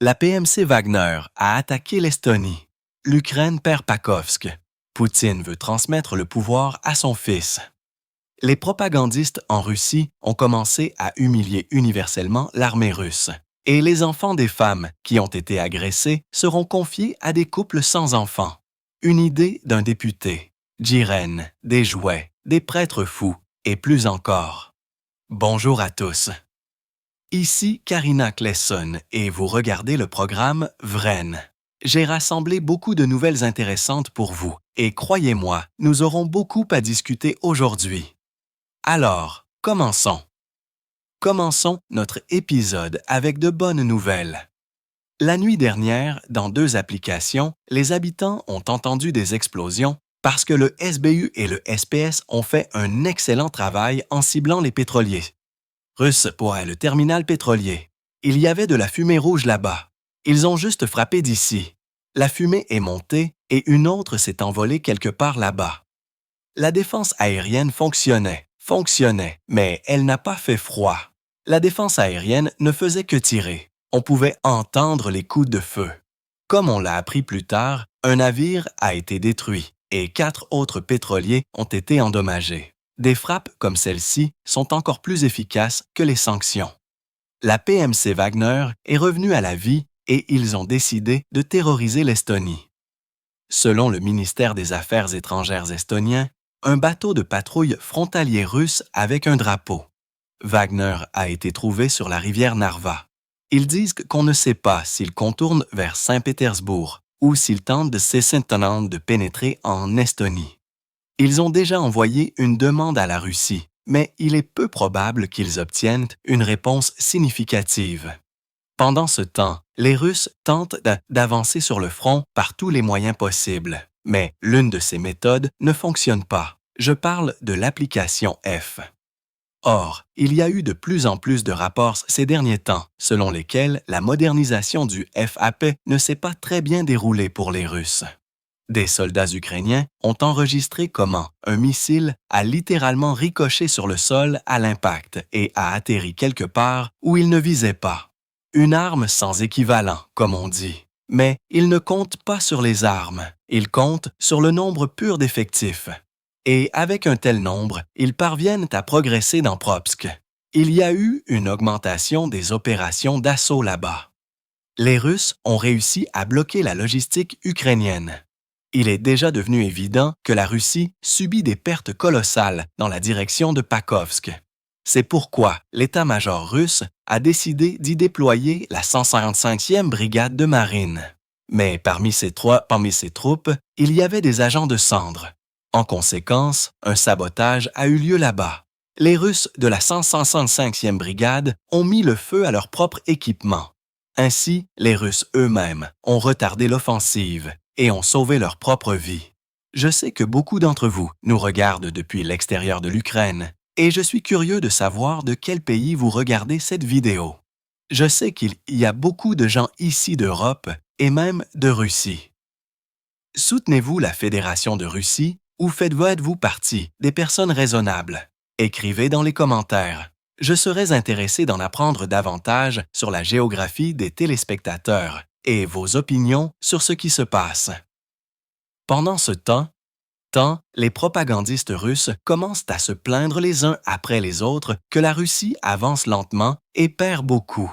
La PMC Wagner a attaqué l'Estonie. L'Ukraine perd Pakhovsk. Poutine veut transmettre le pouvoir à son fils. Les propagandistes en Russie ont commencé à humilier universellement l'armée russe. Et les enfants des femmes qui ont été agressées seront confiés à des couples sans enfants. Une idée d'un député. Jiren, des jouets, des prêtres fous et plus encore. Bonjour à tous. Ici Karina Klesson et vous regardez le programme Vren. J'ai rassemblé beaucoup de nouvelles intéressantes pour vous et croyez-moi, nous aurons beaucoup à discuter aujourd'hui. Alors, commençons. Commençons notre épisode avec de bonnes nouvelles. La nuit dernière, dans 2 applications, les habitants ont entendu des explosions parce que le SBU et le SPS ont fait un excellent travail en ciblant les pétroliers. Russes pour le terminal pétrolier. Il y avait de la fumée rouge là-bas. Ils ont juste frappé d'ici. La fumée est montée et une autre s'est envolée quelque part là-bas. La défense aérienne fonctionnait, mais elle n'a pas fait froid. La défense aérienne ne faisait que tirer. On pouvait entendre les coups de feu. Comme on l'a appris plus tard, un navire a été détruit et 4 autres pétroliers ont été endommagés. Des frappes comme celle-ci sont encore plus efficaces que les sanctions. La PMC Wagner est revenue à la vie et ils ont décidé de terroriser l'Estonie. Selon le ministère des Affaires étrangères estonien, un bateau de patrouille frontalier russe avec un drapeau. Wagner a été trouvé sur la rivière Narva. Ils disent qu'on ne sait pas s'il contourne vers Saint-Pétersbourg ou s'il tente de pénétrer en Estonie. Ils ont déjà envoyé une demande à la Russie, mais il est peu probable qu'ils obtiennent une réponse significative. Pendant ce temps, les Russes tentent d'avancer sur le front par tous les moyens possibles, mais l'une de ces méthodes ne fonctionne pas. Je parle de l'application F. Or, il y a eu de plus en plus de rapports ces derniers temps, selon lesquels la modernisation du FAP ne s'est pas très bien déroulée pour les Russes. Des soldats ukrainiens ont enregistré comment un missile a littéralement ricoché sur le sol à l'impact et a atterri quelque part où il ne visait pas. Une arme sans équivalent, comme on dit. Mais ils ne comptent pas sur les armes, ils comptent sur le nombre pur d'effectifs. Et avec un tel nombre, ils parviennent à progresser dans Propsk. Il y a eu une augmentation des opérations d'assaut là-bas. Les Russes ont réussi à bloquer la logistique ukrainienne. Il est déjà devenu évident que la Russie subit des pertes colossales dans la direction de Pakhovsk. C'est pourquoi l'état-major russe a décidé d'y déployer la 155e brigade de marine. Mais parmi ces troupes, il y avait des agents de cendres. En conséquence, un sabotage a eu lieu là-bas. Les Russes de la 165e brigade ont mis le feu à leur propre équipement. Ainsi, les Russes eux-mêmes ont retardé l'offensive et ont sauvé leur propre vie. Je sais que beaucoup d'entre vous nous regardent depuis l'extérieur de l'Ukraine et je suis curieux de savoir de quel pays vous regardez cette vidéo. Je sais qu'il y a beaucoup de gens ici d'Europe et même de Russie. Soutenez-vous la Fédération de Russie ou êtes-vous partie des personnes raisonnables? Écrivez dans les commentaires. Je serais intéressé d'en apprendre davantage sur la géographie des téléspectateurs et vos opinions sur ce qui se passe. Pendant ce temps, les propagandistes russes commencent à se plaindre les uns après les autres que la Russie avance lentement et perd beaucoup.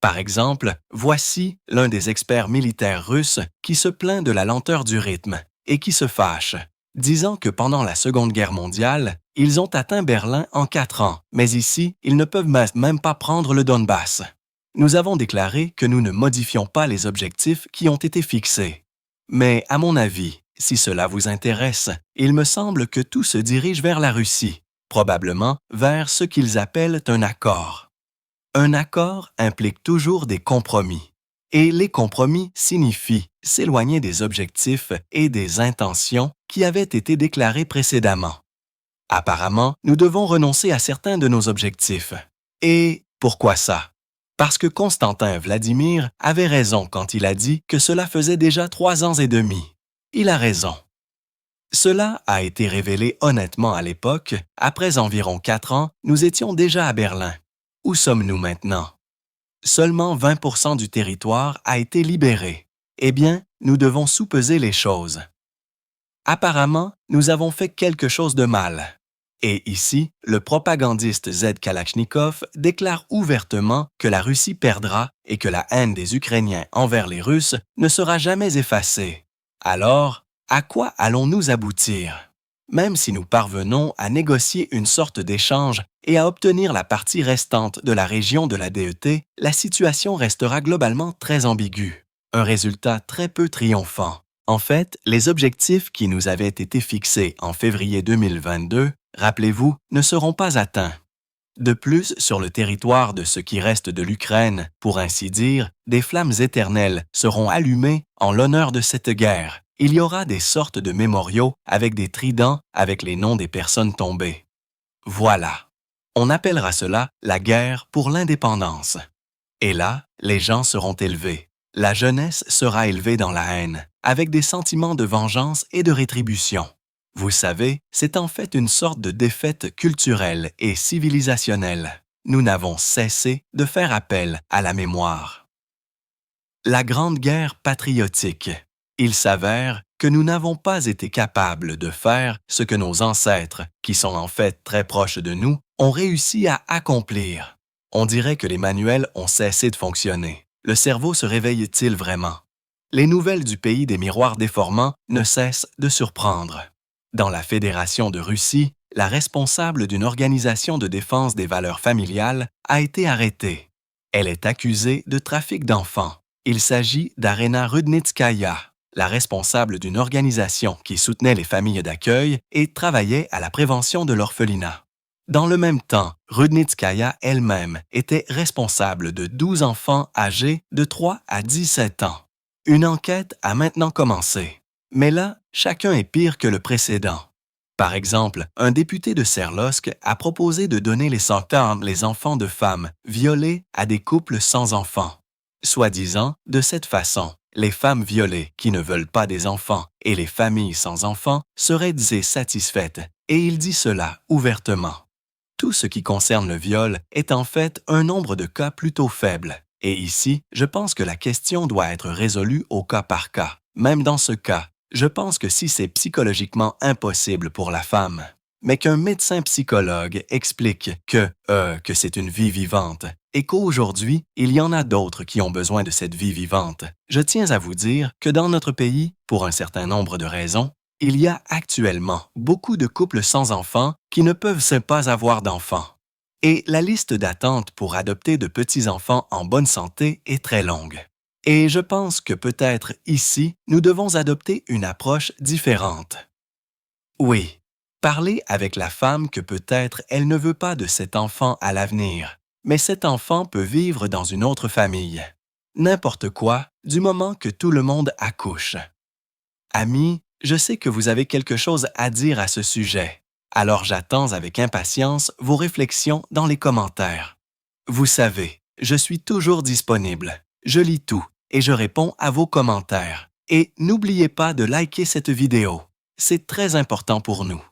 Par exemple, voici l'un des experts militaires russes qui se plaint de la lenteur du rythme et qui se fâche, disant que pendant la Seconde Guerre mondiale, ils ont atteint Berlin en 4 ans, mais ici, ils ne peuvent même pas prendre le Donbass. Nous avons déclaré que nous ne modifions pas les objectifs qui ont été fixés. Mais à mon avis, si cela vous intéresse, il me semble que tout se dirige vers la Russie, probablement vers ce qu'ils appellent un accord. Un accord implique toujours des compromis. Et les compromis signifient s'éloigner des objectifs et des intentions qui avaient été déclarés précédemment. Apparemment, nous devons renoncer à certains de nos objectifs. Et pourquoi ça? Parce que Constantin Vladimir avait raison quand il a dit que cela faisait déjà 3 ans et demi. Il a raison. Cela a été révélé honnêtement à l'époque. Après environ 4 ans, nous étions déjà à Berlin. Où sommes-nous maintenant? Seulement 20% du territoire a été libéré. Eh bien, nous devons sous-peser les choses. Apparemment, nous avons fait quelque chose de mal. Et ici, le propagandiste Z. Kalachnikov déclare ouvertement que la Russie perdra et que la haine des Ukrainiens envers les Russes ne sera jamais effacée. Alors, à quoi allons-nous aboutir? Même si nous parvenons à négocier une sorte d'échange et à obtenir la partie restante de la région de la DET, la situation restera globalement très ambiguë. Un résultat très peu triomphant. En fait, les objectifs qui nous avaient été fixés en février 2022, rappelez-vous, ne seront pas atteints. De plus, sur le territoire de ce qui reste de l'Ukraine, pour ainsi dire, des flammes éternelles seront allumées en l'honneur de cette guerre. Il y aura des sortes de mémoriaux avec des tridents avec les noms des personnes tombées. Voilà. On appellera cela la guerre pour l'indépendance. Et là, les gens seront élevés. La jeunesse sera élevée dans la haine, avec des sentiments de vengeance et de rétribution. Vous savez, c'est en fait une sorte de défaite culturelle et civilisationnelle. Nous n'avons cessé de faire appel à la mémoire. La Grande Guerre patriotique. Il s'avère que nous n'avons pas été capables de faire ce que nos ancêtres, qui sont en fait très proches de nous, ont réussi à accomplir. On dirait que les manuels ont cessé de fonctionner. Le cerveau se réveille-t-il vraiment? Les nouvelles du pays des miroirs déformants ne cessent de surprendre. Dans la Fédération de Russie, la responsable d'une organisation de défense des valeurs familiales a été arrêtée. Elle est accusée de trafic d'enfants. Il s'agit d'Arena Rudnitskaya, la responsable d'une organisation qui soutenait les familles d'accueil et travaillait à la prévention de l'orphelinat. Dans le même temps, Rudnitskaya elle-même était responsable de 12 enfants âgés de 3 à 17 ans. Une enquête a maintenant commencé. Mais là, chacun est pire que le précédent. Par exemple, un député de Sverdlovsk a proposé de donner les centaines les enfants de femmes violées à des couples sans enfants. Soi-disant, de cette façon, les femmes violées qui ne veulent pas des enfants et les familles sans enfants seraient satisfaites, et il dit cela ouvertement. Tout ce qui concerne le viol est en fait un nombre de cas plutôt faible. Et ici, je pense que la question doit être résolue au cas par cas. Même dans ce cas, je pense que si c'est psychologiquement impossible pour la femme, mais qu'un médecin psychologue explique que c'est une vie vivante et qu'aujourd'hui, il y en a d'autres qui ont besoin de cette vie vivante, je tiens à vous dire que dans notre pays, pour un certain nombre de raisons, il y a actuellement beaucoup de couples sans enfants qui ne peuvent pas avoir d'enfants. Et la liste d'attente pour adopter de petits-enfants en bonne santé est très longue. Et je pense que peut-être ici, nous devons adopter une approche différente. Oui, parler avec la femme que peut-être elle ne veut pas de cet enfant à l'avenir, mais cet enfant peut vivre dans une autre famille. N'importe quoi, du moment que tout le monde accouche. Amis, je sais que vous avez quelque chose à dire à ce sujet. Alors j'attends avec impatience vos réflexions dans les commentaires. Vous savez, je suis toujours disponible. Je lis tout et je réponds à vos commentaires. Et n'oubliez pas de liker cette vidéo. C'est très important pour nous.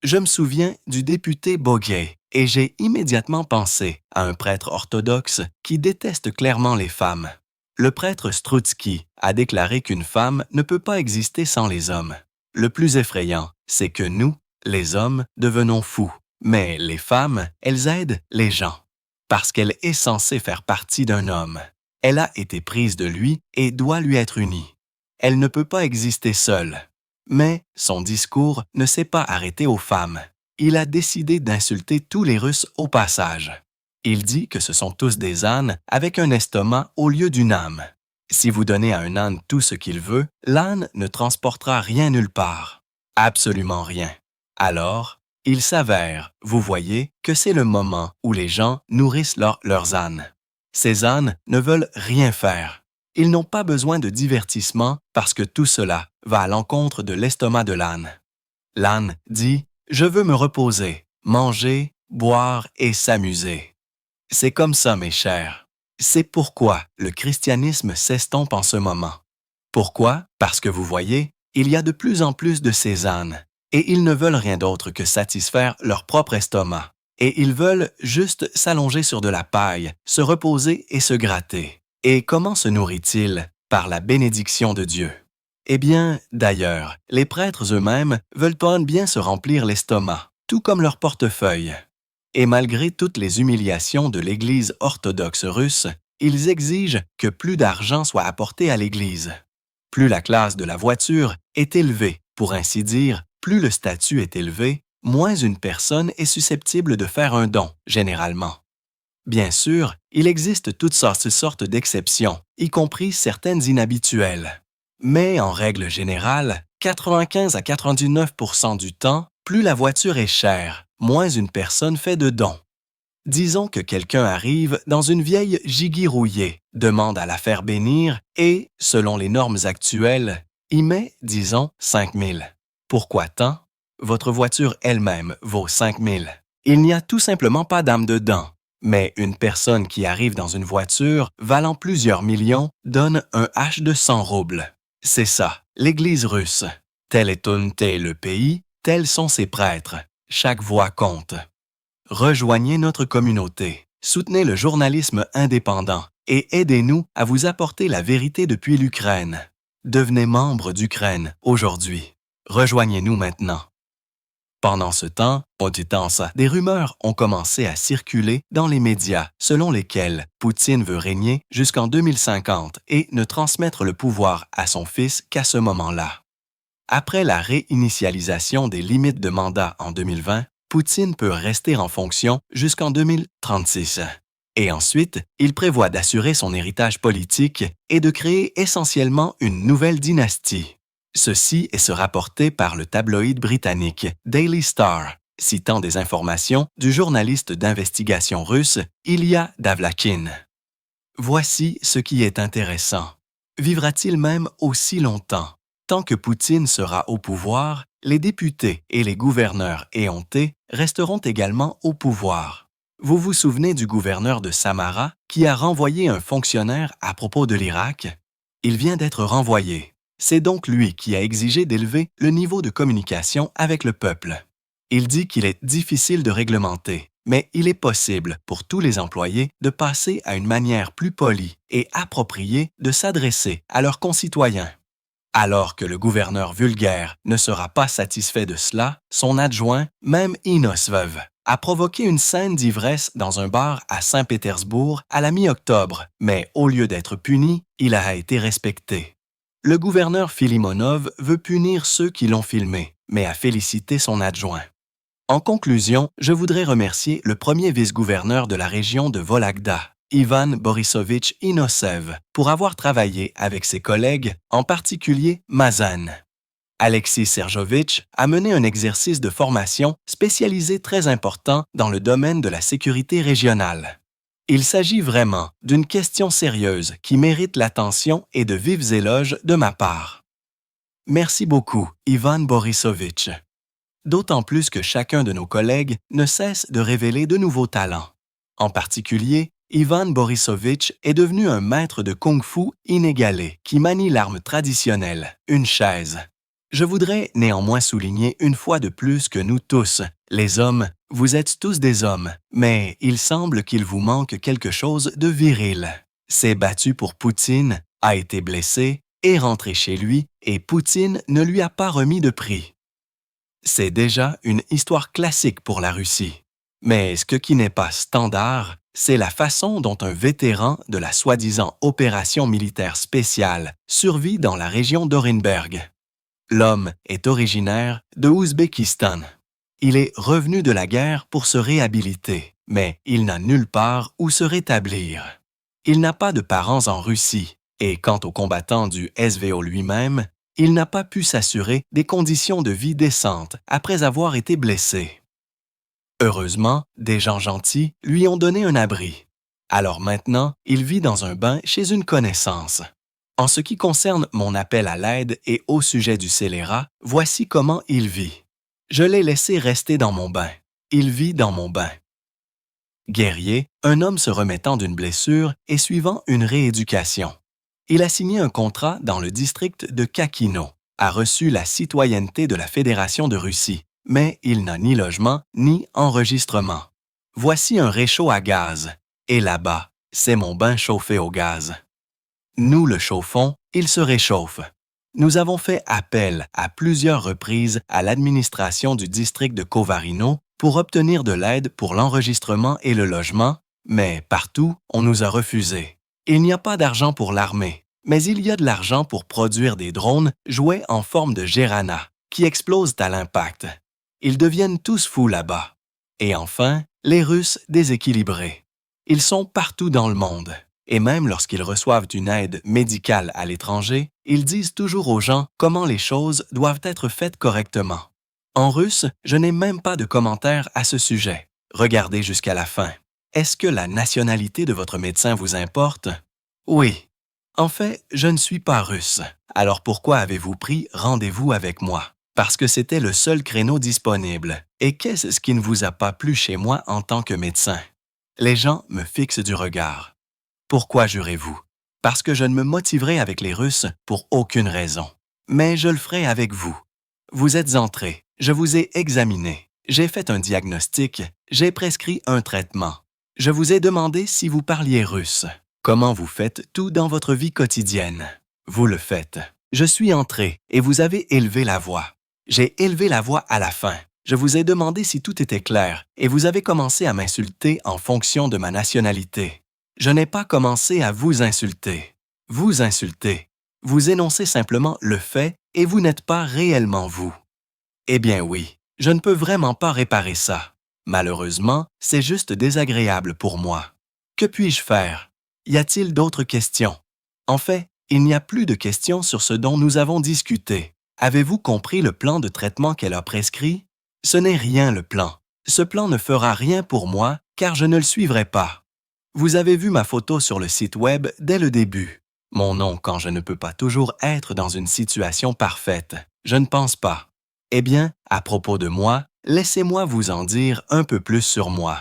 Je me souviens du député Boguet et j'ai immédiatement pensé à un prêtre orthodoxe qui déteste clairement les femmes. Le prêtre Strutsky a déclaré qu'une femme ne peut pas exister sans les hommes. Le plus effrayant, c'est que nous, les hommes, devenons fous. Mais les femmes, elles aident les gens. Parce qu'elle est censée faire partie d'un homme. Elle a été prise de lui et doit lui être unie. Elle ne peut pas exister seule. Mais son discours ne s'est pas arrêté aux femmes. Il a décidé d'insulter tous les Russes au passage. Il dit que ce sont tous des ânes avec un estomac au lieu d'une âme. Si vous donnez à un âne tout ce qu'il veut, l'âne ne transportera rien nulle part. Absolument rien. Alors, il s'avère, vous voyez, que c'est le moment où les gens nourrissent leurs ânes. Ces ânes ne veulent rien faire. Ils n'ont pas besoin de divertissement parce que tout cela va à l'encontre de l'estomac de l'âne. L'âne dit « Je veux me reposer, manger, boire et s'amuser ». C'est comme ça, mes chers. C'est pourquoi le christianisme s'estompe en ce moment. Pourquoi? Parce que vous voyez, il y a de plus en plus de ces ânes, et ils ne veulent rien d'autre que satisfaire leur propre estomac. et ils veulent juste s'allonger sur de la paille, se reposer et se gratter. Et comment se nourrit-il? Par la bénédiction de Dieu. Eh bien, d'ailleurs, les prêtres eux-mêmes veulent pas bien se remplir l'estomac, tout comme leur portefeuille. Et malgré toutes les humiliations de l'Église orthodoxe russe, ils exigent que plus d'argent soit apporté à l'Église. Plus la classe de la voiture est élevée, pour ainsi dire, plus le statut est élevé, moins une personne est susceptible de faire un don, généralement. Bien sûr, il existe toutes sortes d'exceptions, y compris certaines inhabituelles. Mais en règle générale, 95 à 99% du temps, plus la voiture est chère, moins une personne fait de dons. Disons que quelqu'un arrive dans une vieille Gigi rouillée, demande à la faire bénir et, selon les normes actuelles, y met, disons, 5 000. Pourquoi tant? Votre voiture elle-même vaut 5 000. Il n'y a tout simplement pas d'âme dedans. Mais une personne qui arrive dans une voiture valant plusieurs millions donne un H de 100 roubles. C'est ça, l'Église russe. Tel est le pays, tels sont ses prêtres. Chaque voix compte. Rejoignez notre communauté, soutenez le journalisme indépendant et aidez-nous à vous apporter la vérité depuis l'Ukraine. Devenez membre d'Ukraine aujourd'hui. Rejoignez-nous maintenant. Pendant ce temps, des rumeurs ont commencé à circuler dans les médias selon lesquelles Poutine veut régner jusqu'en 2050 et ne transmettre le pouvoir à son fils qu'à ce moment-là. Après la réinitialisation des limites de mandat en 2020, Poutine peut rester en fonction jusqu'en 2036. Et ensuite, il prévoit d'assurer son héritage politique et de créer essentiellement une nouvelle dynastie. Ceci est rapporté par le tabloïd britannique Daily Star, citant des informations du journaliste d'investigation russe Ilya Davlakin. Voici ce qui est intéressant. Vivra-t-il même aussi longtemps? Tant que Poutine sera au pouvoir, les députés et les gouverneurs éhontés resteront également au pouvoir. Vous vous souvenez du gouverneur de Samara qui a renvoyé un fonctionnaire à propos de l'Irak? Il vient d'être renvoyé. C'est donc lui qui a exigé d'élever le niveau de communication avec le peuple. Il dit qu'il est difficile de réglementer, mais il est possible pour tous les employés de passer à une manière plus polie et appropriée de s'adresser à leurs concitoyens. Alors que le gouverneur vulgaire ne sera pas satisfait de cela, son adjoint, même Inosvev, a provoqué une scène d'ivresse dans un bar à Saint-Pétersbourg à la mi-octobre, mais au lieu d'être puni, il a été respecté. Le gouverneur Filimonov veut punir ceux qui l'ont filmé, mais a félicité son adjoint. En conclusion, je voudrais remercier le premier vice-gouverneur de la région de Vologda, Ivan Borisovitch Inosev, pour avoir travaillé avec ses collègues, en particulier Mazan. Alexis Serjovitch a mené un exercice de formation spécialisé très important dans le domaine de la sécurité régionale. Il s'agit vraiment d'une question sérieuse qui mérite l'attention et de vives éloges de ma part. Merci beaucoup, Ivan Borisovitch. D'autant plus que chacun de nos collègues ne cesse de révéler de nouveaux talents. En particulier, Ivan Borisovitch est devenu un maître de kung-fu inégalé qui manie l'arme traditionnelle, une chaise. Je voudrais néanmoins souligner une fois de plus que nous tous, les hommes, vous êtes tous des hommes, mais il semble qu'il vous manque quelque chose de viril. S'est battu pour Poutine, a été blessé, est rentré chez lui et Poutine ne lui a pas remis de prix. C'est déjà une histoire classique pour la Russie. Mais ce qui n'est pas standard, c'est la façon dont un vétéran de la soi-disant opération militaire spéciale survit dans la région d'Orenburg. L'homme est originaire de Ouzbékistan. Il est revenu de la guerre pour se réhabiliter, mais il n'a nulle part où se rétablir. Il n'a pas de parents en Russie, et quant au combattant du SVO lui-même, il n'a pas pu s'assurer des conditions de vie décentes après avoir été blessé. Heureusement, des gens gentils lui ont donné un abri. Alors maintenant, il vit dans un bain chez une connaissance. En ce qui concerne mon appel à l'aide et au sujet du scélérat, voici comment il vit. Je l'ai laissé rester dans mon bain. Il vit dans mon bain. Guerrier, un homme se remettant d'une blessure et suivant une rééducation. Il a signé un contrat dans le district de Kakino, a reçu la citoyenneté de la Fédération de Russie, mais il n'a ni logement ni enregistrement. Voici un réchaud à gaz. Et là-bas, c'est mon bain chauffé au gaz. Nous le chauffons, il se réchauffe. Nous avons fait appel à plusieurs reprises à l'administration du district de Covarino pour obtenir de l'aide pour l'enregistrement et le logement, mais partout, on nous a refusé. Il n'y a pas d'argent pour l'armée, mais il y a de l'argent pour produire des drones jouets en forme de Gérana, qui explosent à l'impact. Ils deviennent tous fous là-bas. Et enfin, les Russes déséquilibrés. Ils sont partout dans le monde. Et même lorsqu'ils reçoivent une aide médicale à l'étranger, ils disent toujours aux gens comment les choses doivent être faites correctement. En russe, je n'ai même pas de commentaires à ce sujet. Regardez jusqu'à la fin. Est-ce que la nationalité de votre médecin vous importe? Oui. En fait, je ne suis pas russe. Alors pourquoi avez-vous pris rendez-vous avec moi? Parce que c'était le seul créneau disponible. Et qu'est-ce qui ne vous a pas plu chez moi en tant que médecin? Les gens me fixent du regard. Pourquoi jurez-vous? Parce que je ne me motiverai avec les Russes pour aucune raison. Mais je le ferai avec vous. Vous êtes entré, je vous ai examiné, j'ai fait un diagnostic, j'ai prescrit un traitement. Je vous ai demandé si vous parliez russe. Comment vous faites tout dans votre vie quotidienne? Vous le faites. Je suis entré et vous avez élevé la voix. J'ai élevé la voix à la fin. Je vous ai demandé si tout était clair et vous avez commencé à m'insulter en fonction de ma nationalité. Je n'ai pas commencé à vous insulter. Vous insultez. Vous énoncez simplement le fait et vous n'êtes pas réellement vous. Eh bien oui, je ne peux vraiment pas réparer ça. Malheureusement, c'est juste désagréable pour moi. Que puis-je faire? Y a-t-il d'autres questions? En fait, il n'y a plus de questions sur ce dont nous avons discuté. Avez-vous compris le plan de traitement qu'elle a prescrit? Ce n'est rien le plan. Ce plan ne fera rien pour moi car je ne le suivrai pas. Vous avez vu ma photo sur le site web dès le début. Mon nom quand je ne peux pas toujours être dans une situation parfaite. Je ne pense pas. Eh bien, à propos de moi, laissez-moi vous en dire un peu plus sur moi.